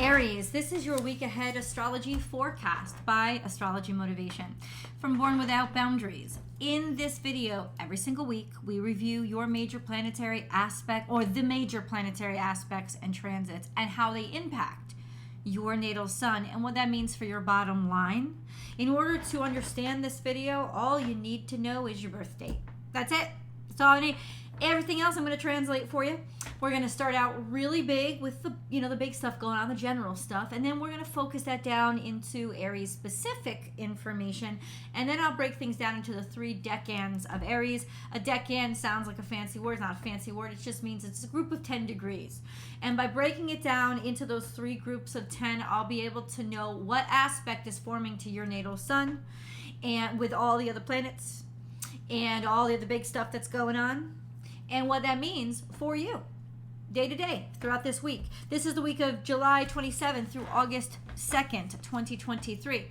Aries, this is your week ahead astrology forecast by Astrology Motivation from Born Without Boundaries. In this video, every single week, we review your major planetary aspect or the major planetary aspects and transits and how they impact your natal sun and what that means for your bottom line. In order to understand this video, all you need to know is your birth date. That's it. That's all I need. Everything else I'm going to translate for you. We're going to start out really big with the big stuff going on, the general stuff, and then we're going to focus that down into Aries specific information, and then I'll break things down into the 3 decans of Aries. A decan sounds like a fancy word. It's not a fancy word. It just means it's a group of 10 degrees. And by breaking it down into those 3 groups of 10, I'll be able to know what aspect is forming to your natal sun and with all the other planets and all the other big stuff that's going on, and what that means for you day to day throughout this week. This is the week of July 27th through August 2nd, 2023.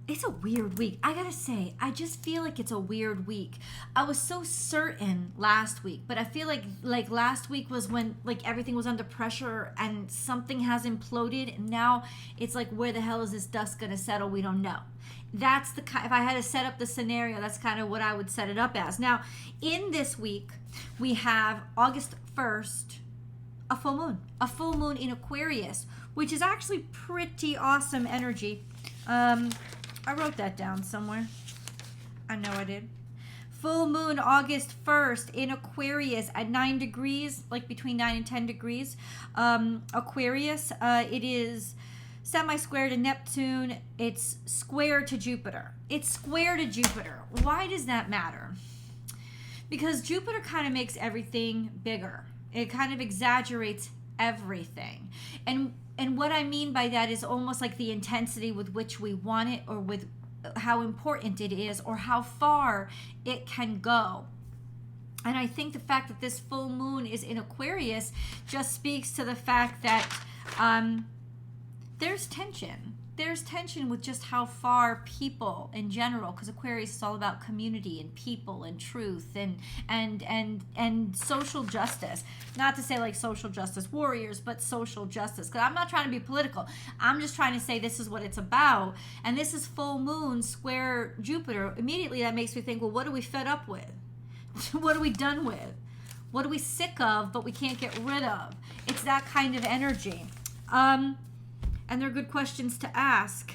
It's a weird week. I gotta say, I just feel like it's a weird week. I was so certain last week, but I feel like last week was when everything was under pressure and something has imploded, and now it's like, where the hell is this dust gonna settle? We don't know. That's the if I had to set up the scenario, that's kind of what I would set it up as. Now, in this week, we have August 1st, a full moon in Aquarius, which is actually pretty awesome energy. I wrote that down somewhere. I know I did. Full moon August 1st in Aquarius at 9 degrees, like between 9 and 10 degrees. Aquarius, it is semi-square to Neptune. It's square to Jupiter. It's square to Jupiter. Why does that matter? Because Jupiter kind of makes everything bigger. It kind of exaggerates everything. And what I mean by that is almost like the intensity with which we want it, or with how important it is, or how far it can go. And I think the fact that this full moon is in Aquarius just speaks to the fact that there's tension. There's tension with just how far people in general, because Aquarius is all about community and people and truth and social justice. Not to say like social justice warriors, but social justice. Because I'm not trying to be political. I'm just trying to say this is what it's about. And this is full moon square Jupiter. Immediately that makes me think, well, what are we fed up with? What are we done with? What are we sick of but we can't get rid of? It's that kind of energy. And they're good questions to ask.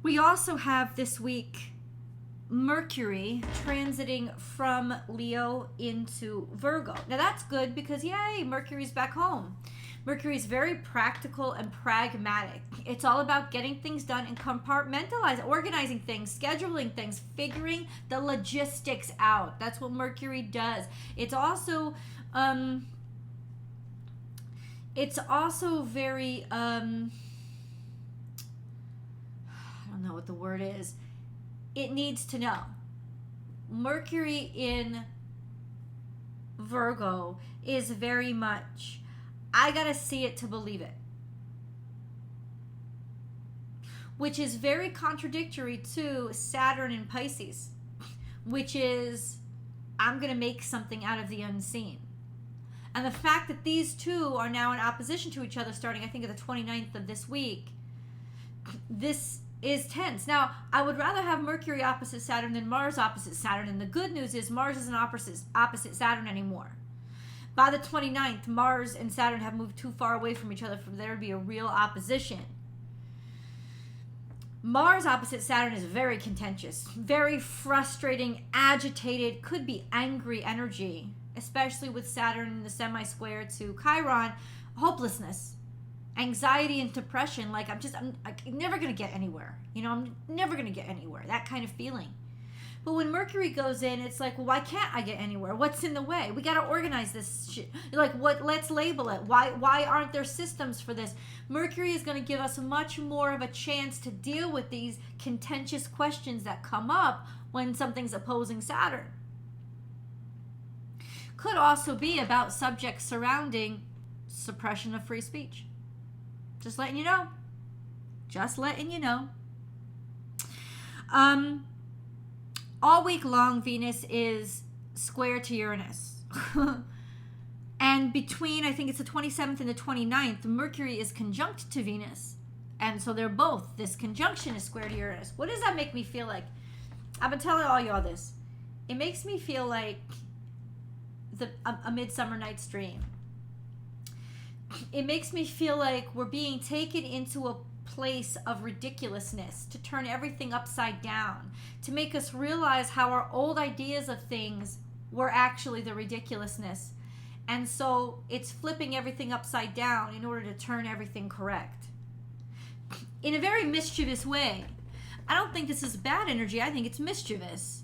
We also have this week Mercury transiting from Leo into Virgo. Now that's good because, yay, Mercury's back home. Mercury's very practical and pragmatic. It's all about getting things done and compartmentalizing, organizing things, scheduling things, figuring the logistics out. That's what Mercury does. It's also very, I don't know what the word is. It needs to know. Mercury in Virgo is very much, I gotta see it to believe it. Which is very contradictory to Saturn in Pisces, which is, I'm gonna make something out of the unseen. And the fact that these two are now in opposition to each other starting, I think, at the 29th of this week, this is tense. Now, I would rather have Mercury opposite Saturn than Mars opposite Saturn. And the good news is Mars isn't opposite Saturn anymore. By the 29th, Mars and Saturn have moved too far away from each other for there to be a real opposition. Mars opposite Saturn is very contentious, very frustrating, agitated, could be angry energy. Especially with Saturn in the semi-square to Chiron, hopelessness, anxiety and depression. Like I'm never going to get anywhere. I'm never going to get anywhere. That kind of feeling. But when Mercury goes in, it's like, well, why can't I get anywhere? What's in the way? We got to organize this shit. Like, what? Let's label it. Why aren't there systems for this? Mercury is going to give us much more of a chance to deal with these contentious questions that come up when something's opposing Saturn. Could also be about subjects surrounding suppression of free speech. Just letting you know. Just letting you know. All week long, Venus is square to Uranus. And between, I think it's the 27th and the 29th, Mercury is conjunct to Venus. And so they're both, this conjunction is square to Uranus. What does that make me feel like? I've been telling all y'all this. It makes me feel like a Midsummer Night's Dream. It makes me feel like we're being taken into a place of ridiculousness, to turn everything upside down, to make us realize how our old ideas of things were actually the ridiculousness. And so it's flipping everything upside down in order to turn everything correct. In a very mischievous way. I don't think this is bad energy. I think it's mischievous.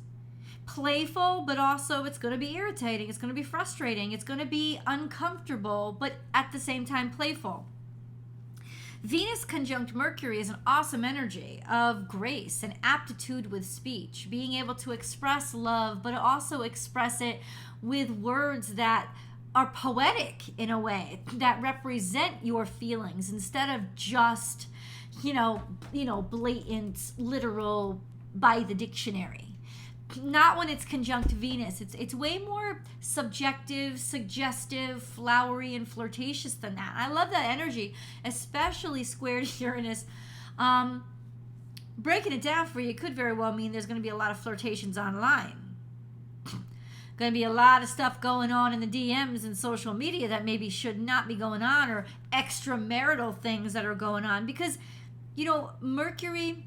Playful, but also it's going to be irritating. It's going to be frustrating. It's going to be uncomfortable, but at the same time playful. Venus conjunct Mercury is an awesome energy of grace and aptitude with speech, being able to express love, but also express it with words that are poetic in a way, that represent your feelings instead of just, blatant, literal, by the dictionary. Not when it's conjunct Venus. It's way more subjective, suggestive, flowery, and flirtatious than that. I love that energy, especially square to Uranus. Breaking it down for you, it could very well mean there's going to be a lot of flirtations online. Going to be a lot of stuff going on in the DMs and social media that maybe should not be going on, or extramarital things that are going on. Because, Mercury,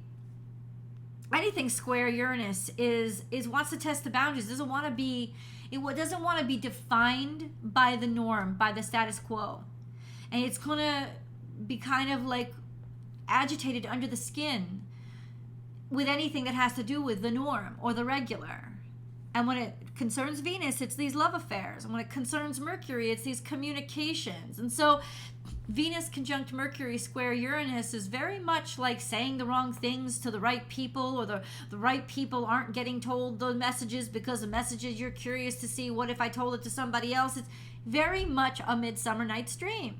anything square Uranus is wants to test the boundaries. It doesn't want to be defined by the norm, by the status quo. And it's going to be kind of like agitated under the skin with anything that has to do with the norm or the regular. And when it concerns Venus, it's these love affairs. And when it concerns Mercury, it's these communications. And so Venus conjunct Mercury square Uranus is very much like saying the wrong things to the right people, or the right people aren't getting told those messages because the messages you're curious to see, what if I told it to somebody else? It's very much a Midsummer Night's Dream.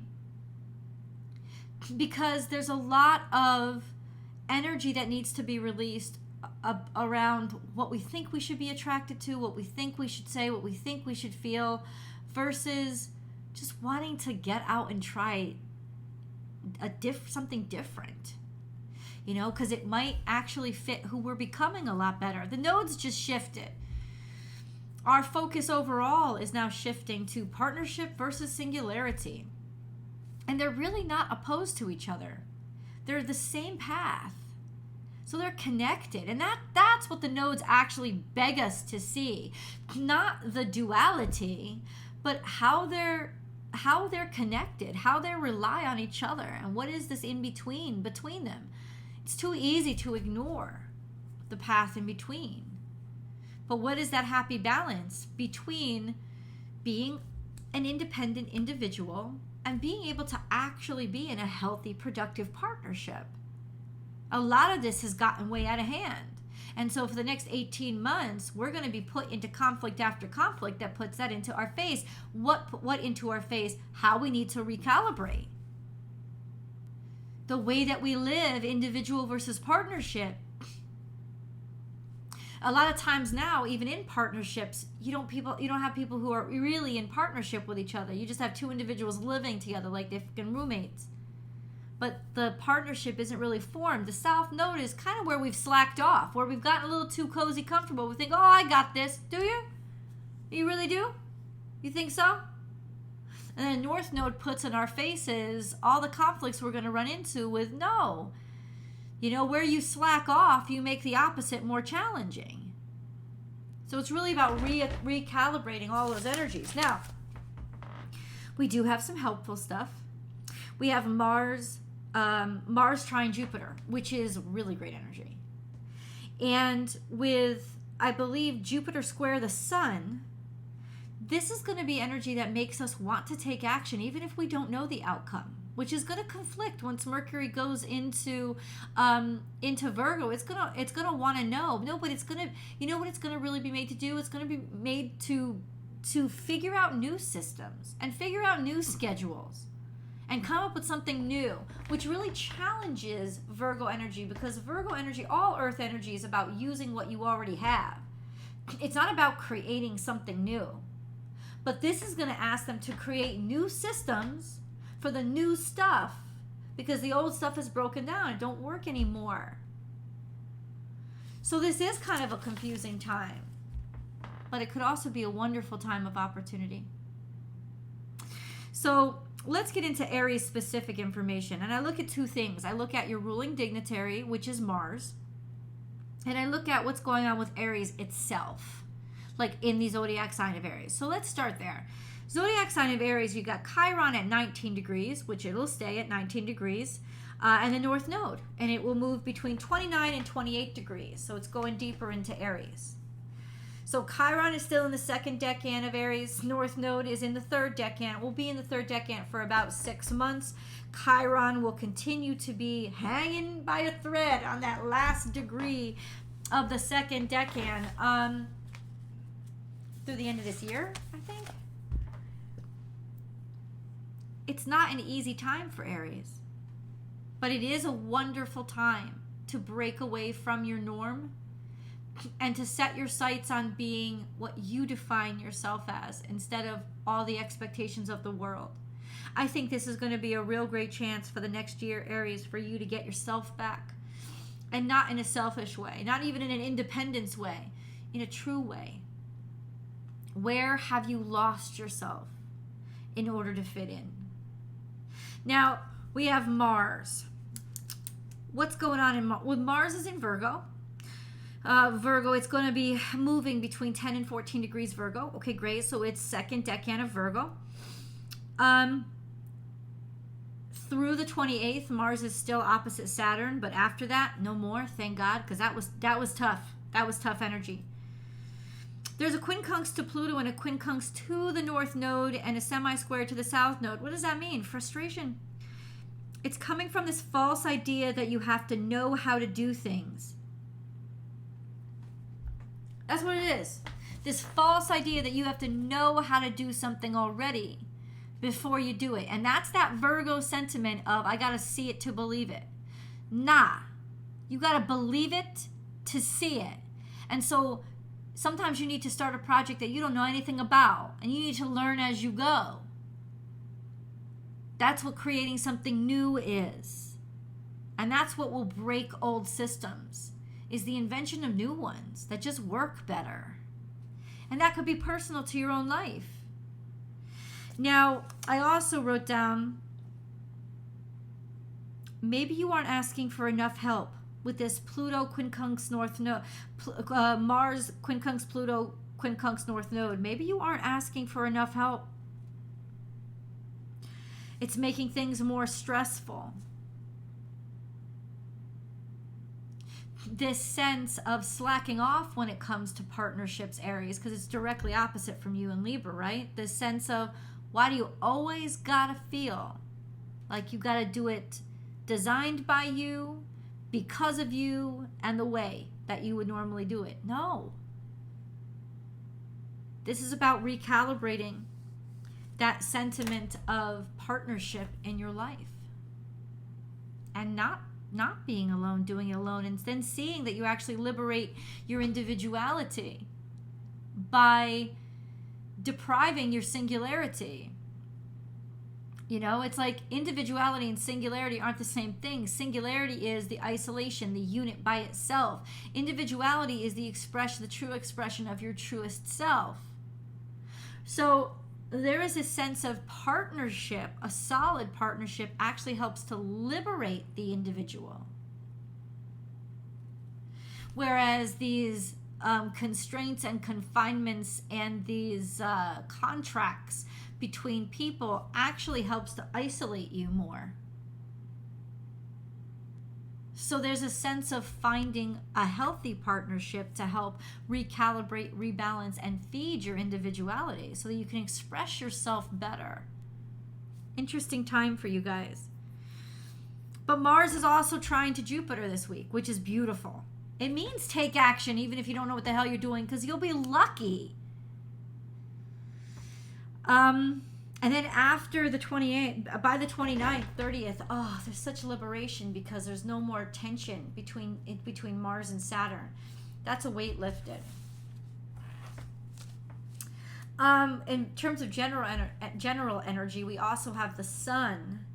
Because there's a lot of energy that needs to be released around what we think we should be attracted to, what we think we should say, what we think we should feel, versus just wanting to get out and try something different, because it might actually fit who we're becoming a lot better. The nodes just shifted. Our focus overall is now shifting to partnership versus singularity. And they're really not opposed to each other. They're the same path. So they're connected. And that's what the nodes actually beg us to see. Not the duality, but how they're connected, how they rely on each other, and what is this in between them. It's too easy to ignore the path in between. But what is that happy balance between being an independent individual and being able to actually be in a healthy, productive partnership? A lot of this has gotten way out of hand. And so for the next 18 months, we're going to be put into conflict after conflict that puts that into our face. What into our face? How we need to recalibrate. The way that we live, individual versus partnership. A lot of times now, even in partnerships, you don't have people who are really in partnership with each other. You just have two individuals living together like they're freaking roommates. But the partnership isn't really formed. The South Node is kind of where we've slacked off, where we've gotten a little too cozy, comfortable. We think, oh, I got this. Do you? You really do? You think so? And then North Node puts in our faces all the conflicts we're going to run into with no. Where you slack off, you make the opposite more challenging. So it's really about recalibrating all those energies. Now, we do have some helpful stuff. We have Mars trine Jupiter, which is really great energy. And with, I believe, Jupiter square the Sun, this is going to be energy that makes us want to take action, even if we don't know the outcome, which is going to conflict once Mercury goes into Virgo. It's gonna want to know. No, but it's gonna, what it's gonna really be made to do? It's gonna be made to figure out new systems and figure out new schedules and come up with something new, which really challenges Virgo energy, because Virgo energy, all Earth energy, is about using what you already have. It's not about creating something new. But this is going to ask them to create new systems for the new stuff, because the old stuff is broken down and don't work anymore. So this is kind of a confusing time, but it could also be a wonderful time of opportunity. So let's get into Aries specific information. And I look at two things. I look at your ruling dignitary, which is Mars. And I look at what's going on with Aries itself, like in the zodiac sign of Aries. So let's start there. Zodiac sign of Aries, you got Chiron at 19 degrees, which it'll stay at 19 degrees, and the North Node. And it will move between 29 and 28 degrees. So it's going deeper into Aries. So Chiron is still in the second decan of Aries. North Node is in the third decan. Will be in the third decan for about 6 months. Chiron will continue to be hanging by a thread on that last degree of the second decan through the end of this year, I think. It's not an easy time for Aries, but it is a wonderful time to break away from your norm and to set your sights on being what you define yourself as instead of all the expectations of the world. I think this is going to be a real great chance for the next year, Aries, for you to get yourself back, and not in a selfish way, not even in an independence way, in a true way. Where have you lost yourself in order to fit in? Now, we have Mars. What's going on in Mars? Well, Mars is in Virgo. Virgo, it's going to be moving between 10 and 14 degrees Virgo. Okay, great. So it's second decan of Virgo. Through the 28th, Mars is still opposite Saturn, but after that, no more. Thank God, because that was tough. That was tough energy. There's a quincunx to Pluto and a quincunx to the North Node and a semi-square to the South Node. What does that mean? Frustration. It's coming from this false idea that you have to know how to do things. That's what it is. This false idea that you have to know how to do something already before you do it. And that's that Virgo sentiment of, I got to see it to believe it. Nah. You got to believe it to see it. And so sometimes you need to start a project that you don't know anything about, and you need to learn as you go. That's what creating something new is. And that's what will break old systems, is the invention of new ones that just work better. And that could be personal to your own life. Now, I also wrote down, maybe you aren't asking for enough help with this Pluto quincunx North Node, Mars quincunx Pluto quincunx North Node. Maybe you aren't asking for enough help. It's making things more stressful. This sense of slacking off when it comes to partnerships, Aries, because it's directly opposite from you and Libra, right? This sense of, why do you always gotta feel like you gotta do it designed by you, because of you, and the way that you would normally do it? No. This is about recalibrating that sentiment of partnership in your life and not being alone, doing it alone, and then seeing that you actually liberate your individuality by depriving your singularity. You know, it's like individuality and singularity aren't the same thing. Singularity is the isolation, the unit by itself. Individuality is the expression, the true expression of your truest self. So there is a sense of partnership. A solid partnership actually helps to liberate the individual. Whereas these constraints and confinements and these contracts between people actually helps to isolate you more. So there's a sense of finding a healthy partnership to help recalibrate, rebalance, and feed your individuality so that you can express yourself better. Interesting time for you guys. But Mars is also trying to Jupiter this week, which is beautiful. It means take action even if you don't know what the hell you're doing, because you'll be lucky. And then after the 28th, by the 29th, 30th, oh, there's such liberation because there's no more tension between Mars and Saturn. That's a weight lifted. In terms of general energy, we also have the sun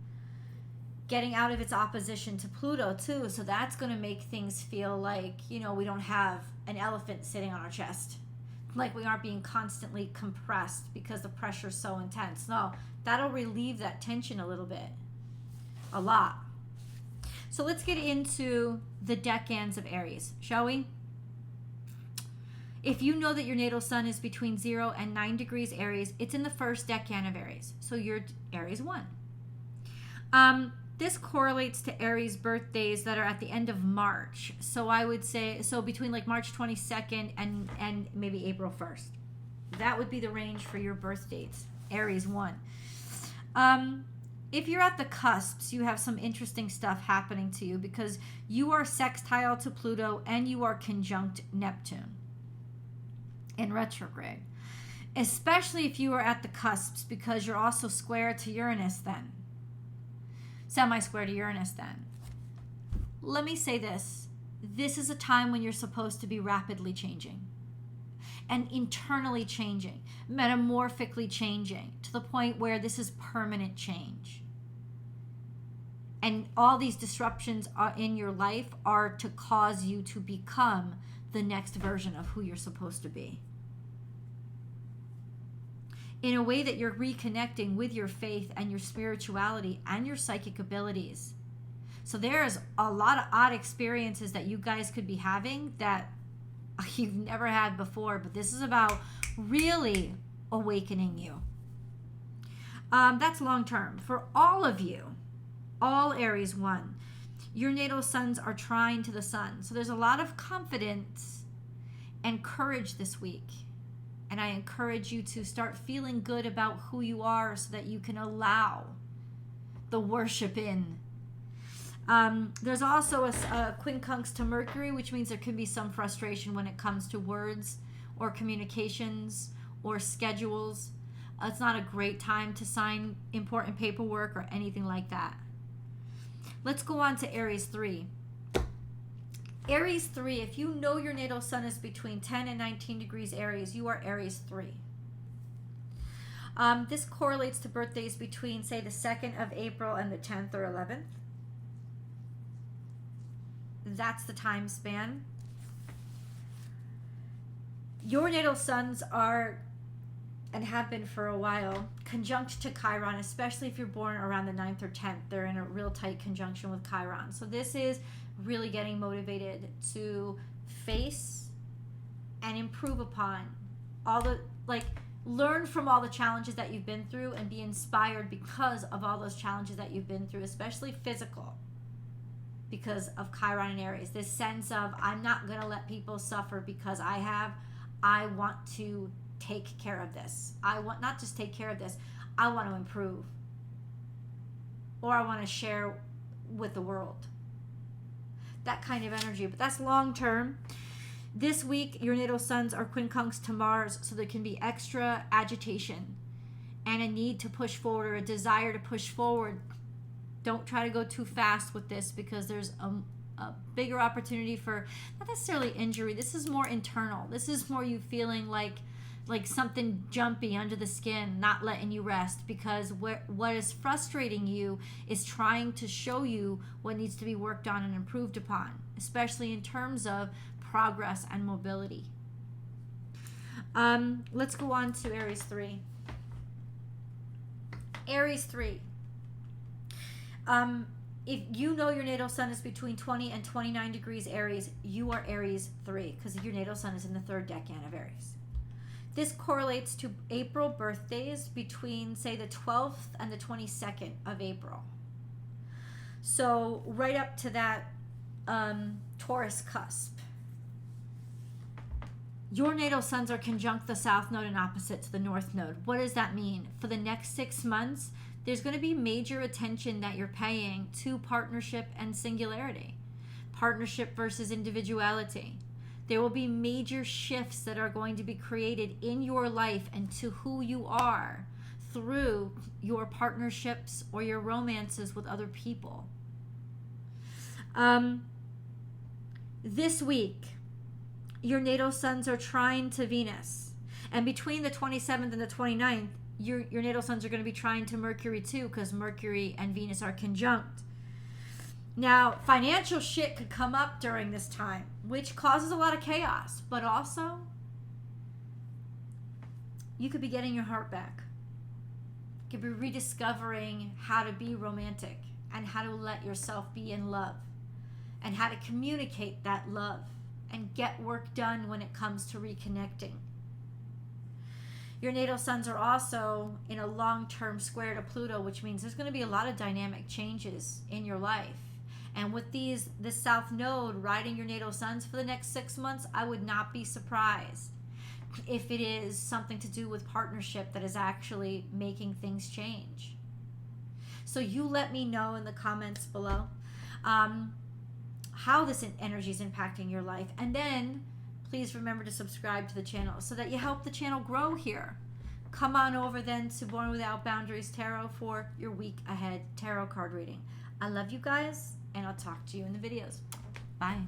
getting out of its opposition to Pluto too. So that's going to make things feel like, we don't have an elephant sitting on our chest. Like we aren't being constantly compressed because the pressure's so intense. No, that'll relieve that tension a little bit. A lot. So let's get into the decans of Aries, shall we? If you know that your natal sun is between 0 and 9 degrees Aries, it's in the first decan of Aries. So you're Aries 1. This correlates to Aries birthdays that are at the end of March. So I would say, between like March 22nd and maybe April 1st. That would be the range for your birth dates, Aries 1. If you're at the cusps, you have some interesting stuff happening to you because you are sextile to Pluto and you are conjunct Neptune in retrograde. Especially if you are at the cusps because you're also square to Uranus then. Semi-square to Uranus then. Let me say this. This is a time when you're supposed to be rapidly changing and internally changing, metamorphically changing to the point where this is permanent change. And all these disruptions in your life are to cause you to become the next version of who you're supposed to be. In a way that you're reconnecting with your faith and your spirituality and your psychic abilities. So there's a lot of odd experiences that you guys could be having that you've never had before, but this is about really awakening you. That's long term. For all of you, all Aries 1, your natal suns are trine to the sun. So there's a lot of confidence and courage this week. And I encourage you to start feeling good about who you are so that you can allow the worship in. There's also a quincunx to Mercury, which means there can be some frustration when it comes to words or communications or schedules. It's not a great time to sign important paperwork or anything like that. Let's go on to Aries 3. Aries 3, if you know your natal sun is between 10 and 19 degrees Aries, you are Aries 3. This correlates to birthdays between, say, the 2nd of April and the 10th or 11th. That's the time span. Your natal suns are, and have been for a while, conjunct to Chiron, especially if you're born around the 9th or 10th. They're in a real tight conjunction with Chiron. So this is really getting motivated to face and improve upon all the, learn from all the challenges that you've been through and be inspired because of all those challenges that you've been through, especially physical, because of Chiron and Aries. This sense of, I'm not going to let people suffer because I want to take care of this. I want not just take care of this, I want to improve. Or I want to share with the world. That kind of energy, but that's long term. This week, your natal suns are quincunx to Mars, so there can be extra agitation and a need to push forward or a desire to push forward. Don't try to go too fast with this because there's a bigger opportunity for not necessarily injury. This is more internal. This is more you feeling like something jumpy under the skin, not letting you rest, because what is frustrating you is trying to show you what needs to be worked on and improved upon, especially in terms of progress and mobility. Let's go on to Aries 3. Aries 3. If you know your natal sun is between 20 and 29 degrees Aries, you are Aries 3 because your natal sun is in the third decan of Aries. This correlates to April birthdays between, say, the 12th and the 22nd of April. So right up to that Taurus cusp. Your natal suns are conjunct the south node and opposite to the north node. What does that mean? For the next 6 months, there's going to be major attention that you're paying to partnership and singularity. Partnership versus individuality. There will be major shifts that are going to be created in your life and to who you are through your partnerships or your romances with other people. This week, your natal suns are trine to Venus. And between the 27th and the 29th, your natal suns are going to be trying to Mercury too, because Mercury and Venus are conjunct. Now, financial shit could come up during this time, which causes a lot of chaos, but also you could be getting your heart back. You could be rediscovering how to be romantic and how to let yourself be in love and how to communicate that love and get work done when it comes to reconnecting. Your natal suns are also in a long-term square to Pluto, which means there's going to be a lot of dynamic changes in your life. And with this South Node riding your natal suns for the next 6 months, I would not be surprised if it is something to do with partnership that is actually making things change. So you let me know in the comments below how this energy is impacting your life. And then please remember to subscribe to the channel so that you help the channel grow here. Come on over then to Born Without Boundaries Tarot for your week ahead tarot card reading. I love you guys, and I'll talk to you in the videos. Bye.